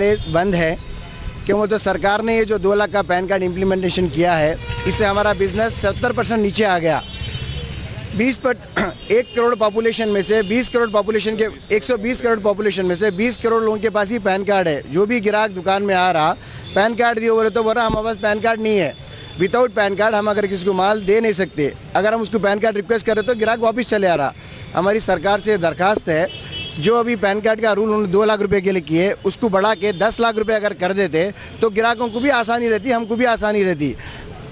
बंद है क्यों? तो सरकार ने ये जो 2 लाख का पैन कार्ड इम्प्लीमेंटेशन किया है, इससे हमारा बिजनेस 70% नीचे आ गया। 1 करोड़ पॉपुलेशन में से 20 करोड़ पॉपुलेशन के 120 करोड़ पॉपुलेशन में से 20 करोड़ लोगों के पास ही पैन कार्ड है। जो भी ग्राहक दुकान में आ रहा, पैन कार्ड दिए बोले तो बोल रहा हमारे पास पैन कार्ड नहीं है। विदाउट पैन कार्ड हम अगर किसी को माल दे नहीं सकते। अगर हम उसको पैन कार्ड रिक्वेस्ट करें तो ग्राहक वापस चले आ रहा। हमारी सरकार से दरखास्त है, जो अभी पैन कार्ड का रूल उन्होंने 2 लाख रुपए के लिए किए, उसको बढ़ा के 10 लाख रुपए अगर कर देते तो ग्राहकों को भी आसानी रहती, हमको भी आसानी रहती।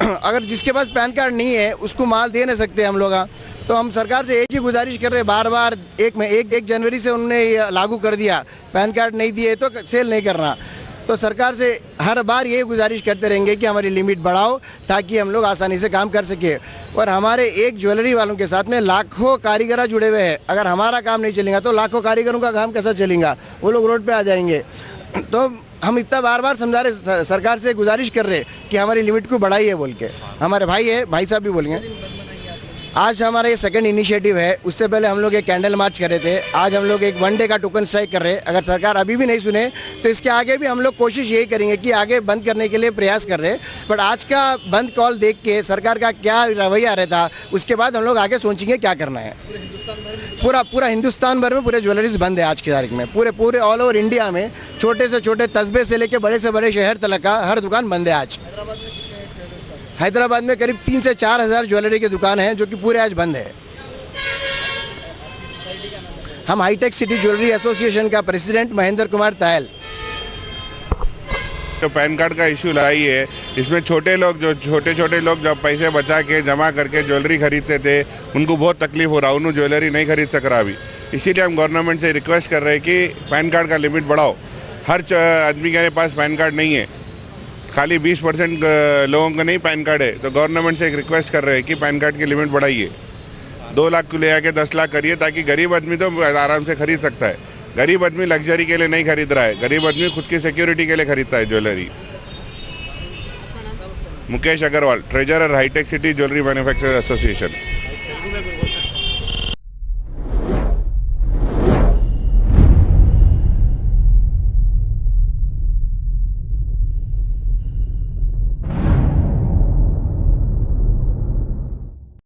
अगर जिसके पास पैन कार्ड नहीं है उसको माल दे नहीं सकते हम लोग। तो हम सरकार से एक ही गुजारिश कर रहे हैं, बार बार 1 जनवरी से उन्होंने लागू कर दिया, पैन कार्ड नहीं दिए तो सेल नहीं करना। तो सरकार से हर बार ये गुजारिश करते रहेंगे कि हमारी लिमिट बढ़ाओ ताकि हम लोग आसानी से काम कर सके। और हमारे एक ज्वेलरी वालों के साथ में लाखों कारीगर जुड़े हुए हैं। अगर हमारा काम नहीं चलेगा तो लाखों कारीगरों का काम कैसा चलेगा? वो लोग रोड पे आ जाएंगे। तो हम इतना बार बार समझा रहे, सरकार से गुजारिश कर रहे कि हमारी लिमिट को बढ़ाइए बोल के। हमारे भाई है, भाई साहब भी बोलेंगे। आज हमारा ये सेकंड इनिशिएटिव है। उससे पहले हम लोग एक कैंडल मार्च कर रहे थे। आज हम लोग एक 1 डे का टोकन स्ट्राइक कर रहे हैं। अगर सरकार अभी भी नहीं सुने तो इसके आगे भी हम लोग कोशिश यही करेंगे कि आगे बंद करने के लिए प्रयास कर रहे हैं। बट आज का बंद कॉल देख के सरकार का क्या रवैया रहता, उसके बाद हम लोग आगे सोचेंगे क्या करना है। पूरा हिंदुस्तान भर में पूरे ज्वेलरीज बंद है आज की तारीख में। पूरे ऑल ओवर इंडिया में छोटे से छोटे कस्बे से लेके बड़े से बड़े शहर तक का हर दुकान बंद है आज। हैदराबाद में करीब 3 से 4 हज़ार ज्वेलरी की दुकान है जो कि पूरे आज बंद है। हम हाईटेक सिटी ज्वेलरी एसोसिएशन का प्रेसिडेंट महेंद्र कुमार तायल। तो पैन कार्ड का इशू लाई है। इसमें छोटे छोटे लोग जब पैसे बचा के जमा करके ज्वेलरी खरीदते थे, उनको बहुत तकलीफ हो रहा, उन्होंने ज्वेलरी नहीं खरीद सक रहा अभी। इसीलिए हम गवर्नमेंट से रिक्वेस्ट कर रहे हैं कि पैन कार्ड का लिमिट बढ़ाओ। हर आदमी के पास पैन कार्ड नहीं है, खाली 20% लोगों का नहीं पैन कार्ड है। तो गवर्नमेंट से एक रिक्वेस्ट कर रहे हैं कि पैन कार्ड की लिमिट बढ़ाइए। 2 लाख को ले आके 10 लाख करिए ताकि गरीब आदमी तो आराम से खरीद सकता है। गरीब आदमी लग्जरी के लिए नहीं खरीद रहा है, गरीब आदमी खुद की सिक्योरिटी के लिए खरीदता है jewellery. Mukesh Agrawal, treasurer, hitech city jewellery manufacturer association.